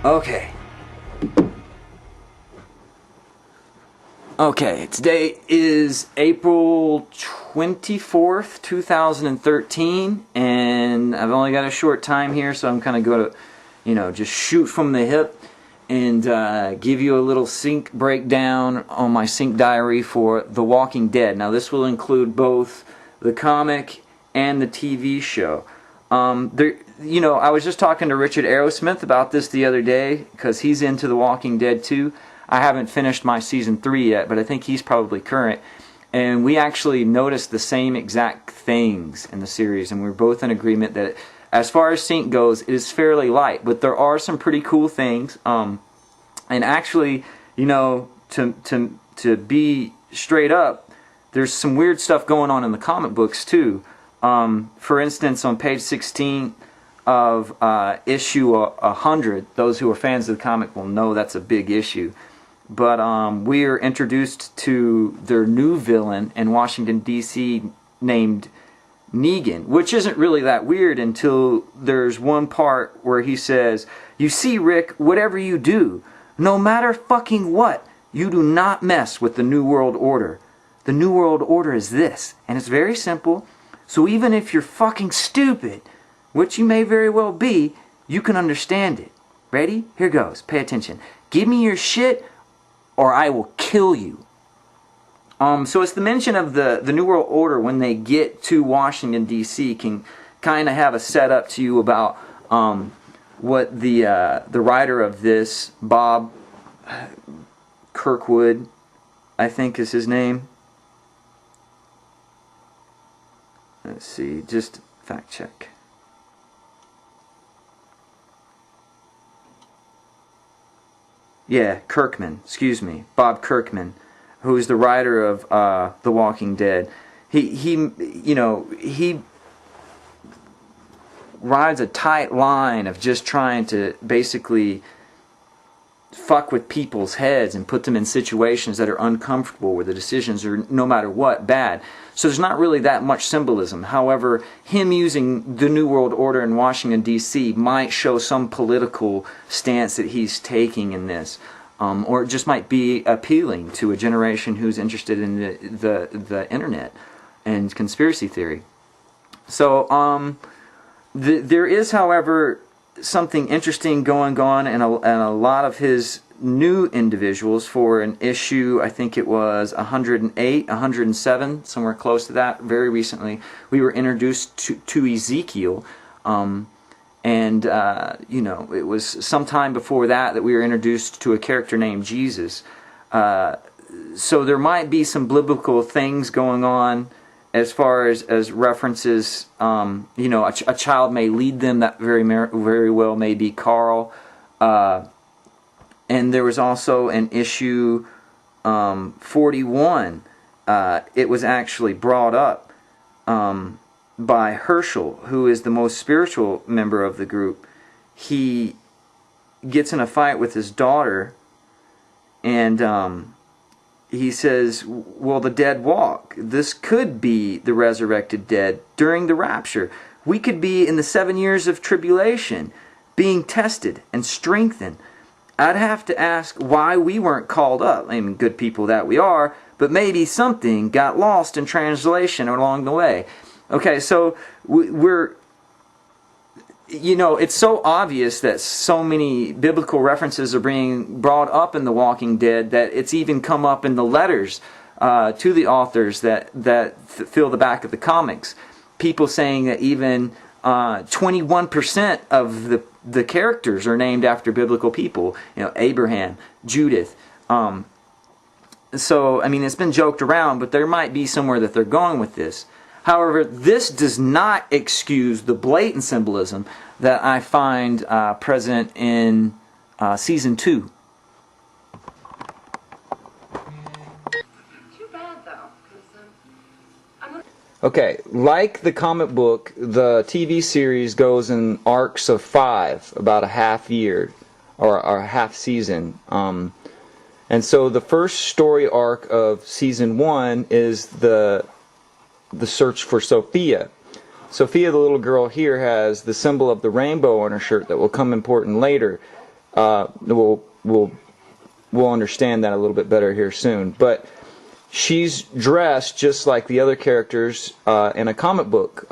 Okay. Okay, today is April 24th, 2013, and I've only got a short time here, so I'm kind of going to, just shoot from the hip and give you a little sync breakdown on my sync diary for The Walking Dead. Now, this will include both the comic and the TV show. I was just talking to Richard Aerosmith about this the other day because he's into The Walking Dead too. I haven't finished my season 3 yet, but I think he's probably current. And we actually noticed the same exact things in the series, and we're both in agreement that as far as sync goes, it is fairly light, but there are some pretty cool things. And actually, to be straight up, there's some weird stuff going on in the comic books too. For instance, on page 16 of issue 100, those who are fans of the comic will know that's a big issue. But we are introduced to their new villain in Washington, D.C. named Negan, which isn't really that weird until there's one part where he says, "You see, Rick, whatever you do, no matter fucking what, you do not mess with the New World Order. The New World Order is this, and it's very simple. So even if you're fucking stupid, which you may very well be, you can understand it. Ready? Here goes. Pay attention. Give me your shit, or I will kill you." So it's the mention of the New World Order when they get to Washington, D.C. can kind of have a setup to you about what the writer of this, Bob Kirkwood, I think is his name. Let's see, just fact check. Yeah, Kirkman, excuse me, Bob Kirkman, who is the writer of The Walking Dead. He rides a tight line of just trying to basically fuck with people's heads and put them in situations that are uncomfortable where the decisions are, no matter what, bad. So there's not really that much symbolism. However, him using the New World Order in Washington, D.C. might show some political stance that he's taking in this. Or it just might be appealing to a generation who's interested in the internet and conspiracy theory. So there is, however, something interesting going on, and a lot of his new individuals for an issue, I think it was 108, 107, somewhere close to that, very recently, we were introduced to Ezekiel, and it was sometime before that we were introduced to a character named Jesus. So there might be some biblical things going on as far as references. A child may lead them. That very well may be Carl. And there was also an issue 41. It was actually brought up by Herschel, who is the most spiritual member of the group. He gets in a fight with his daughter, and he says, "Will the dead walk? This could be the resurrected dead during the rapture. We could be in the 7 years of tribulation, being tested and strengthened. I'd have to ask why we weren't called up. I mean, good people that we are, but maybe something got lost in translation along the way." Okay, so we're... it's so obvious that so many biblical references are being brought up in The Walking Dead that it's even come up in the letters to the authors that fill the back of the comics. People saying that even 21% of the characters are named after biblical people. Abraham, Judith. So, I mean, it's been joked around, but there might be somewhere that they're going with this. However, this does not excuse the blatant symbolism that I find present in Season 2. Too bad, though. Okay, like the comic book, the TV series goes in arcs of 5, about a half year, or a half season. And so the first story arc of Season 1 is the search for Sophia. Sophia, the little girl here, has the symbol of the rainbow on her shirt that will come important later. We'll understand that a little bit better here soon. But she's dressed just like the other characters in a comic book,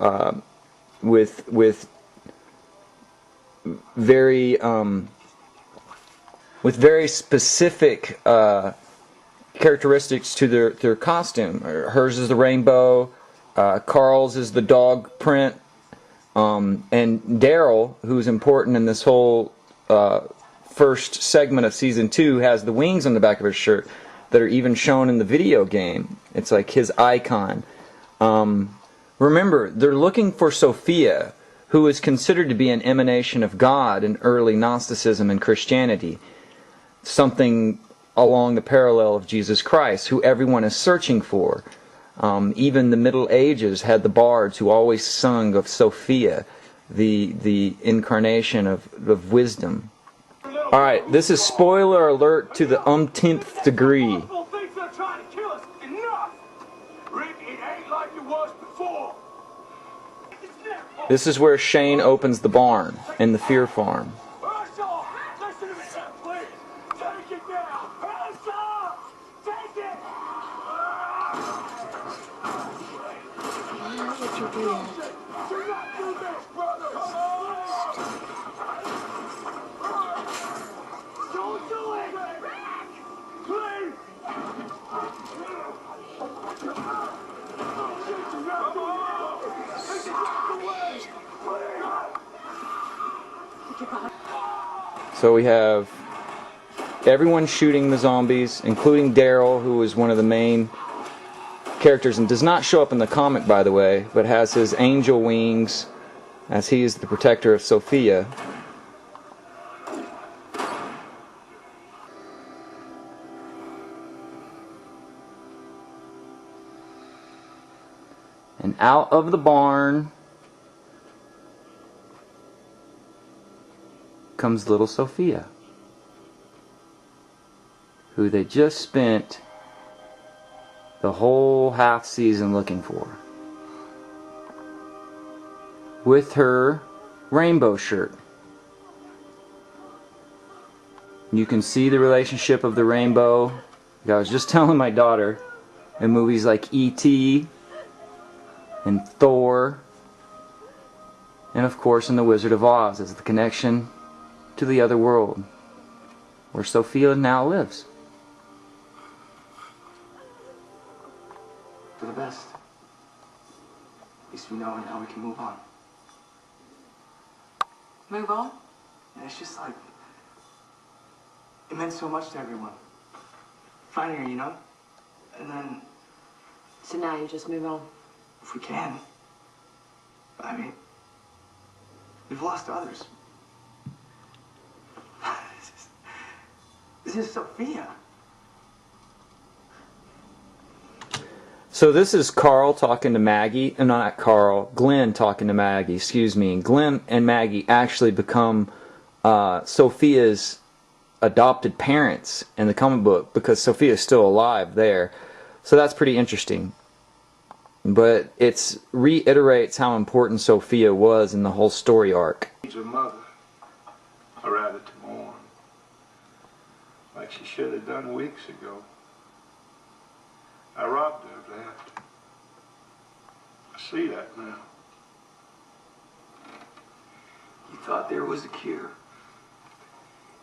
with very specific characteristics to their costume. Hers is the rainbow. Carl's is the dog print. And Daryl, who's important in this whole first segment of season 2, has the wings on the back of his shirt that are even shown in the video game. It's like his icon. Remember, they're looking for Sophia, who is considered to be an emanation of God in early Gnosticism and Christianity. Something along the parallel of Jesus Christ, who everyone is searching for. Even the Middle Ages had the bards who always sung of Sophia, the incarnation of wisdom. Alright, this is spoiler alert to the umpteenth degree. This is where Shane opens the barn in the Fear Farm. So we have everyone shooting the zombies, including Daryl, who is one of the main characters and does not show up in the comic, by the way, but has his angel wings as he is the protector of Sophia. And out of the barn comes little Sophia, who they just spent the whole half season looking for, with her rainbow shirt. You can see the relationship of the rainbow. I was just telling my daughter, in movies like E.T. and Thor, and of course in The Wizard of Oz, as the connection to the other world, where Sophia now lives. For the best. At least we know now we can move on. Move on? And it's just like, it meant so much to everyone. Finding her, you know? And then, So now you just move on? if we can. I mean, we've lost others. This is Sophia. So this is Carl talking to Maggie, and not Carl, Glenn talking to Maggie, excuse me. And Glenn and Maggie actually become Sophia's adopted parents in the comic book, because Sophia is still alive there. So that's pretty interesting. But it reiterates how important Sophia was in the whole story arc. Needs a mother, or rather to mourn, like she should have done weeks ago. I robbed her of that. I see that now. You thought there was a cure.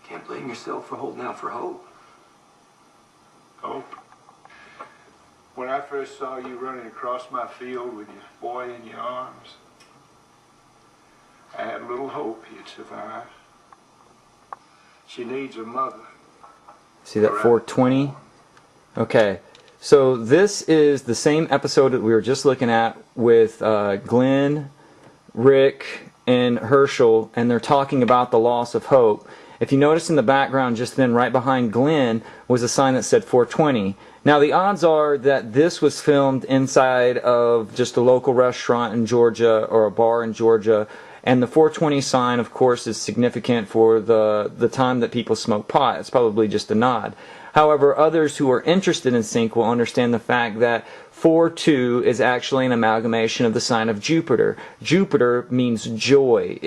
Can't blame yourself for holding out for hope. Hope. When I first saw you running across my field with your boy in your arms, I had little hope he'd survive. She needs a mother. See that 420? Okay. So this is the same episode that we were just looking at with Glenn, Rick, and Herschel, and they're talking about the loss of hope. If you notice in the background just then, right behind Glenn, was a sign that said 420. Now the odds are that this was filmed inside of just a local restaurant in Georgia, or a bar in Georgia, And the 420 sign, of course, is significant for the time that people smoke pot. It's probably just a nod. However, others who are interested in sync will understand the fact that 4-2 is actually an amalgamation of the sign of Jupiter. Jupiter means joy,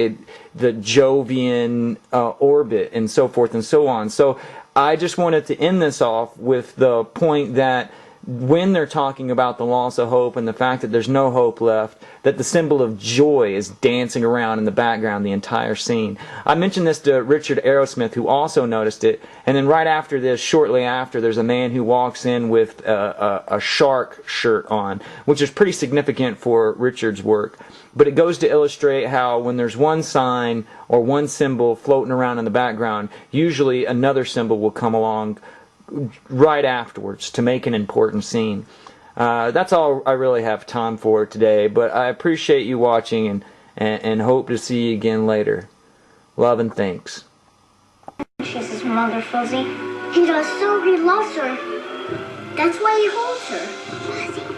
the Jovian orbit, and so forth and so on. So I just wanted to end this off with the point that when they're talking about the loss of hope and the fact that there's no hope left, that the symbol of joy is dancing around in the background the entire scene. I mentioned this to Richard Aerosmith, who also noticed it, and then right after this, shortly after, there's a man who walks in with a shark shirt on, which is pretty significant for Richard's work. But it goes to illustrate how when there's one sign or one symbol floating around in the background, usually another symbol will come along right afterwards to make an important scene. That's all I really have time for today, but I appreciate you watching and hope to see you again later. Love and thanks. She's his mother, Fuzzy. He does so. He loves her. That's why he holds her. Fuzzy.